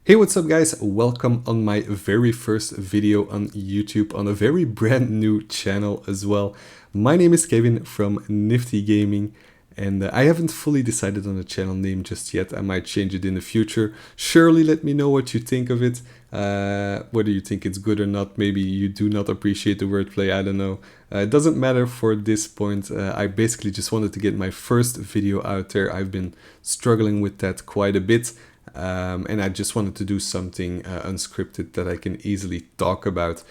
Hey, what's up guys? Welcome on my very first video on YouTube on a very brand new channel as well. My name is Kevin from Nifty Gaming and I haven't fully decided on the channel name just yet. I might change it in the future. Surely let me know what you think of it. Whether you think it's good or not. Maybe you do not appreciate the wordplay, I don't know. It doesn't matter for this point. I basically just wanted to get my first video out there. I've been struggling with that quite a bit. And I just wanted to do something unscripted that I can easily talk about.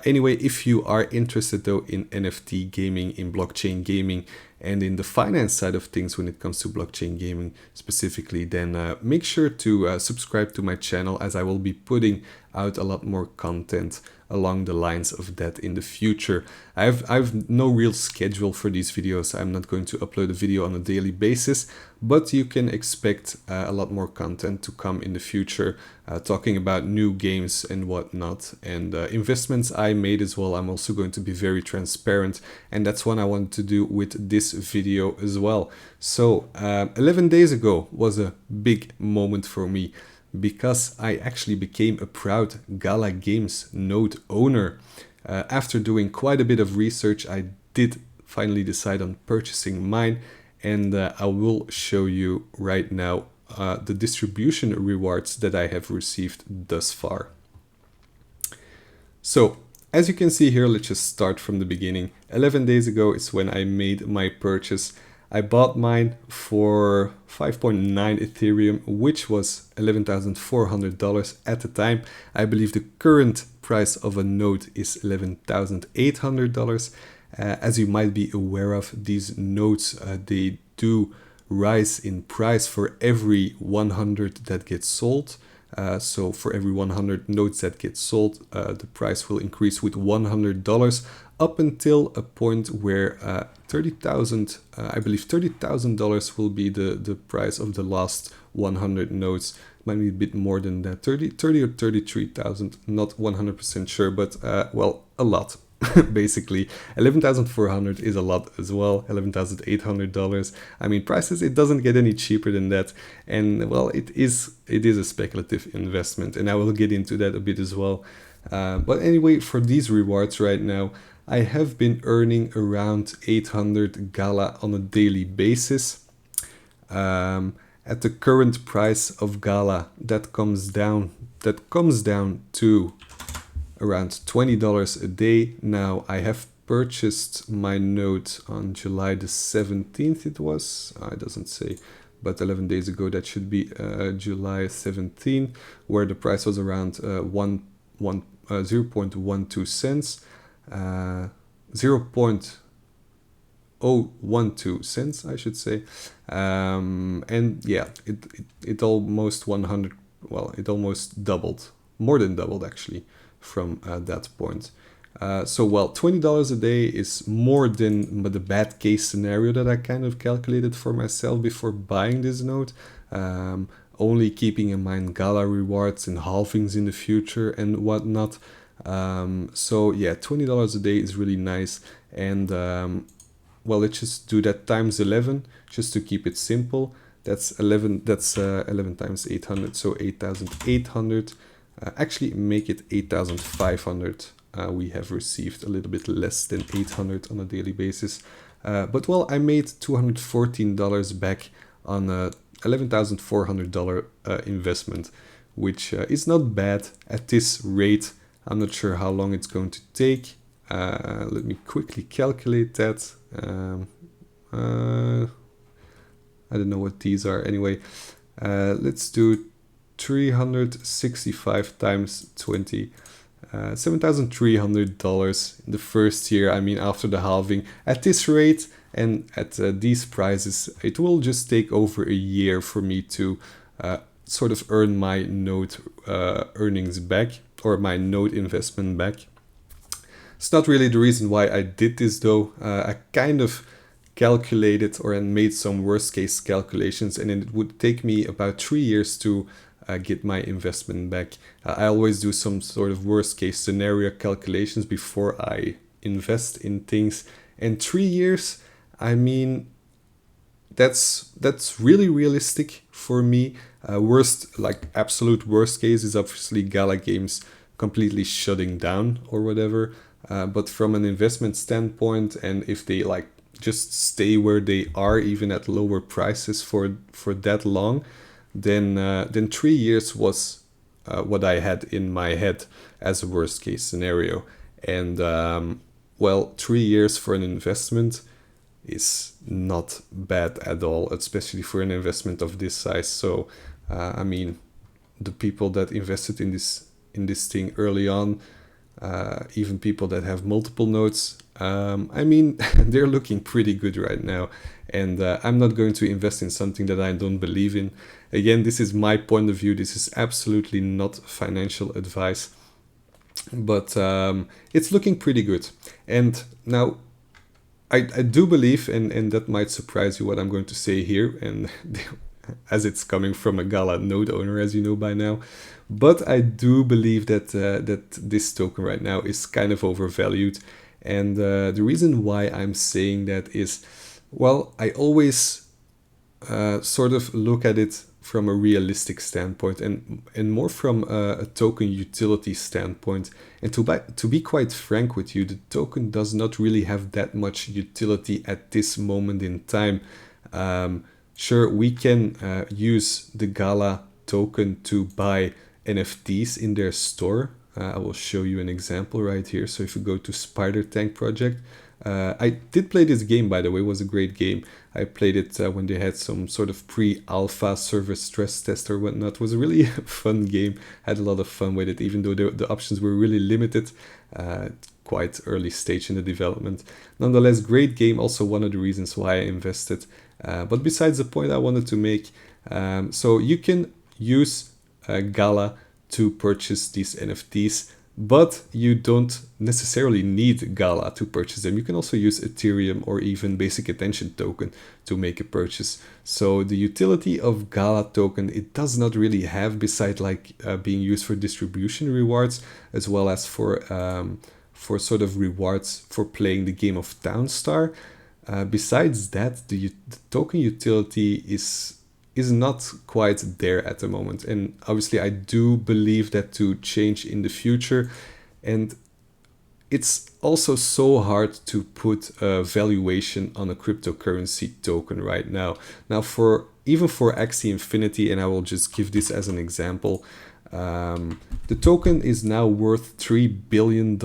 Anyway, if you are interested though in NFT gaming, in blockchain gaming, and in the finance side of things when it comes to blockchain gaming specifically, then make sure to subscribe to my channel, as I will be putting out a lot more content along the lines of that in the future. I've no real schedule for these videos. I'm not going to upload a video on a daily basis, but you can expect a lot more content to come in the future, talking about new games and whatnot, and investments I made as well. I'm also going to be very transparent, and that's what I wanted to do with this video as well. So 11 days ago was a big moment for me, because I actually became a proud Gala Games node owner. After doing quite a bit of research, I did finally decide on purchasing mine, and I will show you right now the distribution rewards that I have received thus far. So, as you can see here, let's just start from the beginning. 11 days ago is when I made my purchase. I bought mine for 5.9 Ethereum, which was $11,400 at the time. I believe the current price of a node is $11,800. As you might be aware of, these nodes, they do rise in price for every 100 that gets sold. So for every 100 nodes that get sold, the price will increase with $100 up until a point where 30,000, I believe $30,000 will be the price of the last 100 nodes. Might be a bit more than that, 30 or 33,000, not 100% sure, but well, a lot. Basically 11,400 is a lot as well. $11,800. I mean, prices, it doesn't get any cheaper than that, and well, it is a speculative investment, and I will get into that a bit as well. But anyway, for these rewards right now, I have been earning around 800 Gala on a daily basis. At the current price of Gala, that comes down to around $20 a day. Now, I have purchased my node on July the 17th, it was, it doesn't say, but 11 days ago, that should be July 17th, where the price was around 0.12 cents, 0.012 cents, I should say. And yeah, it almost 100, well, it almost doubled, more than doubled actually, from that point. So well, $20 a day is more than the bad case scenario that I kind of calculated for myself before buying this node. Only keeping in mind Gala rewards and halvings in the future and whatnot. So yeah, $20 a day is really nice. And well, let's just do that times 11 just to keep it simple. That's 11 times 800, so 8,800. Actually make it 8,500. We have received a little bit less than 800 on a daily basis. But well, I made $214 back on a $11,400 investment, which is not bad at this rate. I'm not sure how long it's going to take. Let me quickly calculate that. I don't know what these are. Anyway, let's do 365 times 20, $7,300 in the first year. I mean, after the halving, at this rate and at these prices, it will just take over a year for me to sort of earn my node earnings back, or my node investment back. It's not really the reason why I did this though. I kind of calculated or made some worst case calculations, and it would take me about 3 years to get my investment back. I always do some sort of worst case scenario calculations before I invest in things, and 3 years, I mean, that's really realistic for me. Worst, like absolute worst case, is obviously Gala Games completely shutting down or whatever. But from an investment standpoint, and if they like just stay where they are, even at lower prices for that long, then 3 years was what I had in my head as a worst case scenario. And well, 3 years for an investment is not bad at all, especially for an investment of this size. So I mean, the people that invested in this thing early on, even people that have multiple nodes, I mean, they're looking pretty good right now. And I'm not going to invest in something that I don't believe in. Again, this is my point of view. This is absolutely not financial advice, but it's looking pretty good. And now I do believe, and that might surprise you what I'm going to say here, and as it's coming from a Gala node owner, as you know by now, but I do believe that that this token right now is kind of overvalued. And the reason why I'm saying that is, well, I always sort of look at it from a realistic standpoint, and more from a token utility standpoint. And to be quite frank with you, the token does not really have that much utility at this moment in time. Sure, we can use the Gala token to buy NFTs in their store. I will show you an example right here. So if you go to Spider Tank project, I did play this game, by the way. It was a great game. I played it when they had some sort of pre-alpha server stress test or whatnot. It was a really fun game. Had a lot of fun with it, even though the options were really limited. Quite early stage in the development. Nonetheless, great game. Also one of the reasons why I invested. But besides the point I wanted to make, so you can use Gala to purchase these NFTs, but you don't necessarily need Gala to purchase them. You can also use Ethereum or even Basic Attention token to make a purchase. So the utility of Gala token, it does not really have, beside like being used for distribution rewards, as well as for sort of rewards for playing the game of Townstar. Besides that, the token utility is not quite there at the moment. And obviously I do believe that to change in the future. And it's also so hard to put a valuation on a cryptocurrency token right now. Now even for Axie Infinity, and I will just give this as an example, the token is now worth $3 billion.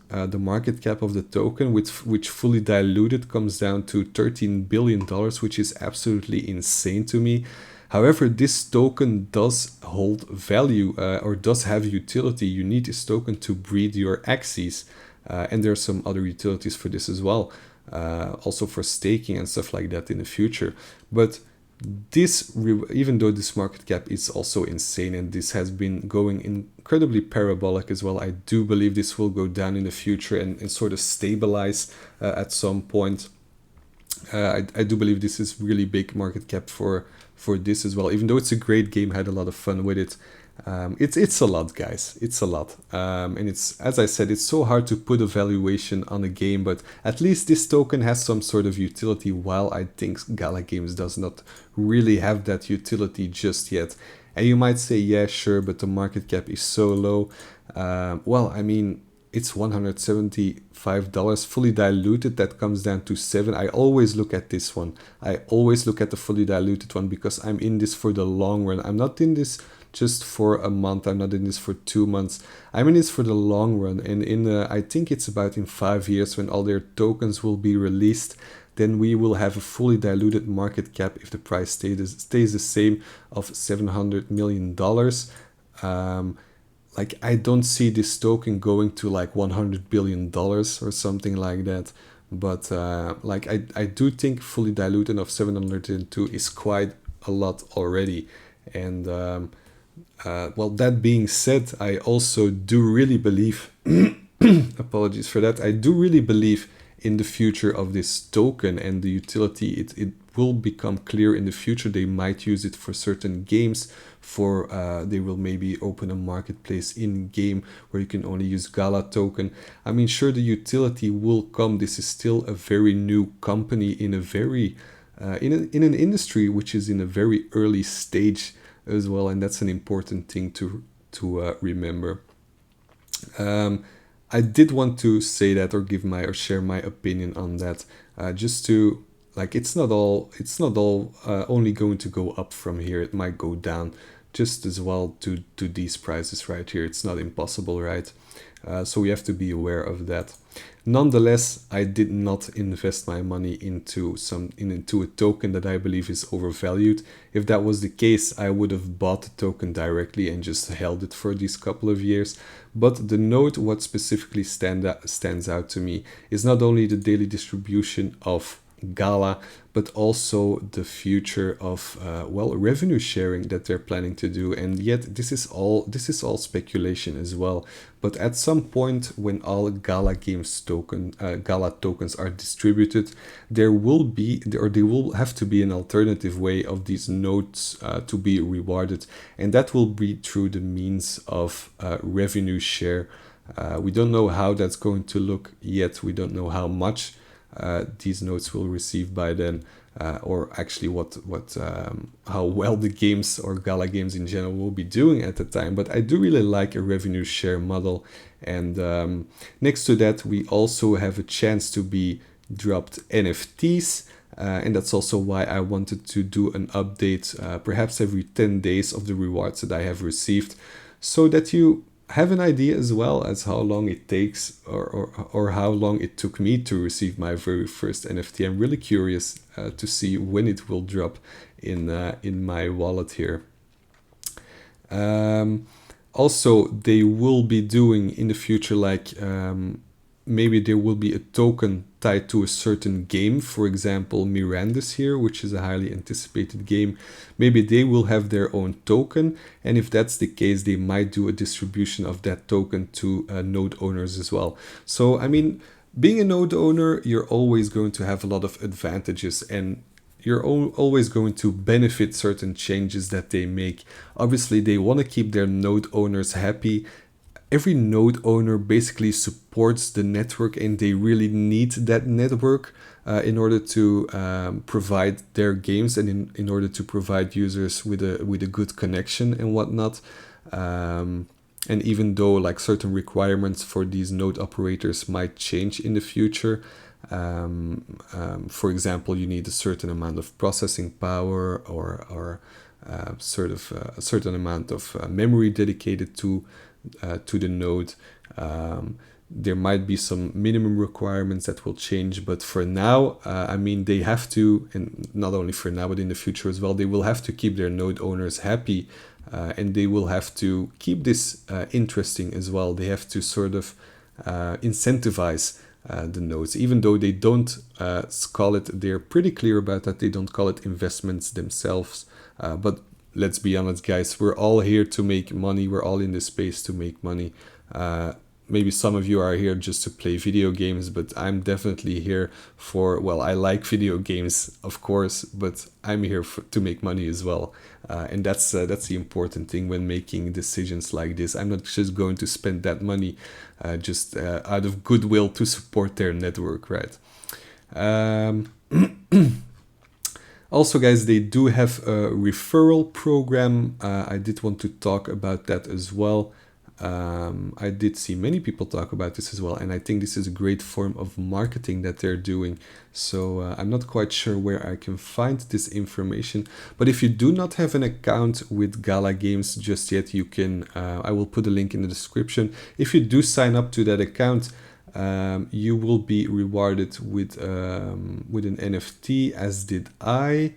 The market cap of the token, which fully diluted comes down to $13 billion, which is absolutely insane to me. However, this token does hold value or does have utility. You need this token to breed your Axies. And there are some other utilities for this as well. Also for staking and stuff like that in the future. But even though this market cap is also insane and this has been going incredibly parabolic as well, I do believe this will go down in the future and sort of stabilize at some point. I do believe this is really big market cap for this as well, even though it's a great game. Had a lot of fun with it. It's a lot, guys. It's a lot. And it's, as I said, it's so hard to put a valuation on a game, but at least this token has some sort of utility, while I think Gala Games does not really have that utility just yet. And you might say, yeah, sure, but the market cap is so low. Well, I mean, it's $175 fully diluted. That comes down to $7. I always look at this one. I always look at the fully diluted one because I'm in this for the long run. I'm not in this just for a month. I'm not in this for 2 months. I'm in this for the long run. And I think it's about in 5 years, when all their tokens will be released, then we will have a fully diluted market cap, if the price stays the same, of $700 million. Like, I don't see this token going to like $100 billion or something like that. But like, I do think fully diluted of 702 is quite a lot already. And well, that being said, I also do really believe, apologies for that, I do really believe in the future of this token and the utility. It will become clear in the future. They might use it for certain games. They will maybe open a marketplace in game where you can only use Gala token. I mean, sure, the utility will come. This is still a very new company in a very in an industry which is in a very early stage as well, and that's an important thing to remember. I did want to say that, or share my opinion on that, just to, like, it's not all only going to go up from here. It might go down just as well to these prices right here. It's not impossible, right? So we have to be aware of that. Nonetheless, I did not invest my money into a token that I believe is overvalued. If that was the case, I would have bought the token directly and just held it for these couple of years. But the node, what specifically stands out to me, is not only the daily distribution of Gala, but also the future of revenue sharing that they're planning to do. And yet this is all speculation as well. But at some point, when all Gala Games Gala tokens are distributed, there will have to be an alternative way of these nodes to be rewarded, and that will be through the means of revenue share. We don't know how that's going to look yet. We don't know how much these nodes will receive by then, or actually how well the games or Gala Games in general will be doing at the time. But I do really like a revenue share model, and next to that we also have a chance to be dropped NFTs, and that's also why I wanted to do an update perhaps every 10 days of the rewards that I have received, so that you have an idea as well as how long it takes, or how long it took me to receive my very first NFT. I'm really curious to see when it will drop in my wallet here. Also, they will be doing in the future, like maybe there will be a token tied to a certain game. For example, Miranda's here, which is a highly anticipated game. Maybe they will have their own token, and if that's the case, they might do a distribution of that token to node owners as well. So, I mean, being a node owner, you're always going to have a lot of advantages, and you're always going to benefit certain changes that they make. Obviously, they want to keep their node owners happy. Every node owner basically supports the network, and they really need that network in order to provide their games, and in order to provide users with a good connection and whatnot. And even though, like, certain requirements for these node operators might change in the future, for example, you need a certain amount of processing power, or a certain amount of memory dedicated to the node. There might be some minimum requirements that will change, but for now, I mean, they have to, and not only for now, but in the future as well, they will have to keep their node owners happy, and they will have to keep this interesting as well. They have to sort of incentivize the nodes, even though they don't call it, they're pretty clear about that, they don't call it investments themselves, but let's be honest, guys, we're all here to make money. We're all in this space to make money. Maybe some of you are here just to play video games, but I'm definitely here for, well, I like video games, of course, but I'm here to make money as well. And that's the important thing when making decisions like this. I'm not just going to spend that money just out of goodwill to support their network, right? Also, guys, they do have a referral program. I did want to talk about that as well. I did see many people talk about this as well, and I think this is a great form of marketing that they're doing. So I'm not quite sure where I can find this information, but if you do not have an account with Gala Games just yet, you can, I will put a link in the description. If you do sign up to that account, you will be rewarded with an NFT, as did I.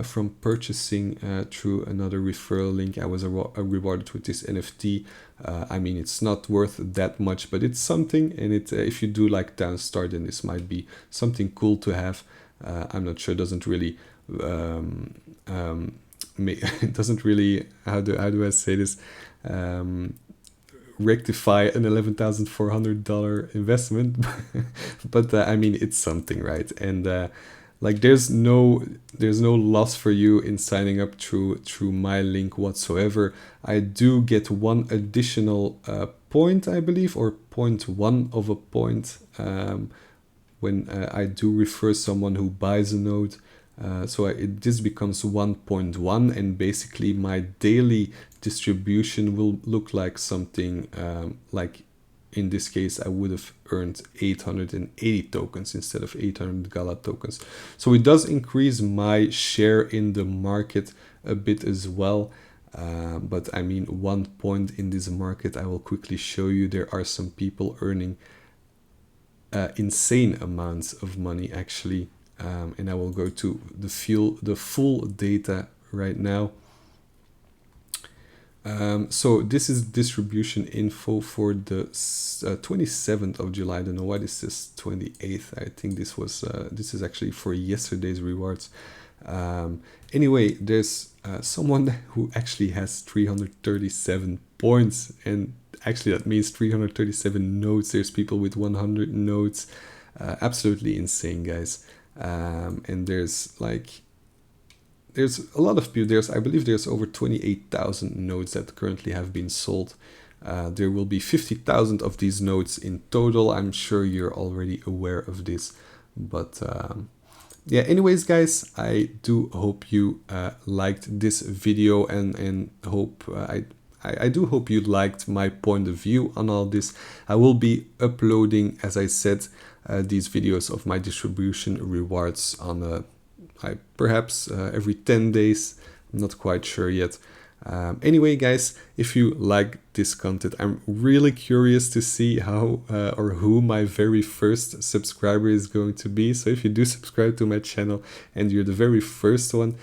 From purchasing through another referral link. I was rewarded with this NFT. I mean, it's not worth that much, but it's something, and if you do like Downstar, then this might be something cool to have. I'm not sure, it doesn't really it doesn't really, how do I say this, rectify an $11,400 investment, but I mean, it's something, right? And like, there's no loss for you in signing up through my link whatsoever. I do get one additional point, I believe, or 0.1 of a point when I do refer someone who buys a node. This becomes 1.1, and basically my daily distribution will look like something like, in this case, I would have earned 880 tokens instead of 800 Gala tokens. So it does increase my share in the market a bit as well. But I mean, 1 point in this market, I will quickly show you, there are some people earning insane amounts of money actually. And I will go to the full data right now. So this is distribution info for the 27th of July. I don't know why this is 28th. I think this is actually for yesterday's rewards. Anyway, there's someone who actually has 337 points, and actually that means 337 nodes. There's people with 100 nodes. Absolutely insane, guys. And there's a lot of people. I believe there's over 28,000 nodes that currently have been sold. There will be 50,000 of these nodes in total. I'm sure you're already aware of this, but yeah, anyways, guys, I do hope you liked this video, and hope I do hope you liked my point of view on all this. I will be uploading, as I said, these videos of my distribution rewards on perhaps every 10 days. I'm not quite sure yet. Anyway, guys, if you like this content, I'm really curious to see how or who my very first subscriber is going to be. So if you do subscribe to my channel and you're the very first one,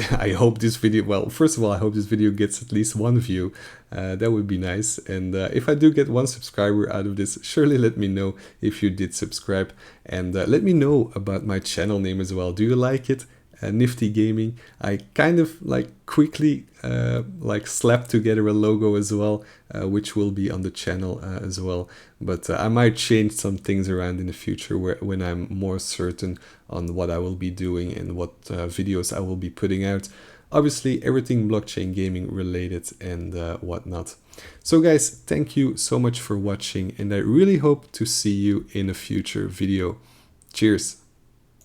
I hope this video, well, first of all, I hope this video gets at least one view. That would be nice. And if I do get one subscriber out of this, surely let me know if you did subscribe. And let me know about my channel name as well. Do you like it? Nifty Gaming. I kind of quickly slapped together a logo as well, which will be on the channel as well. But I might change some things around in the future when I'm more certain on what I will be doing and what videos I will be putting out. Obviously, everything blockchain gaming related and whatnot. So guys, thank you so much for watching, and I really hope to see you in a future video. Cheers!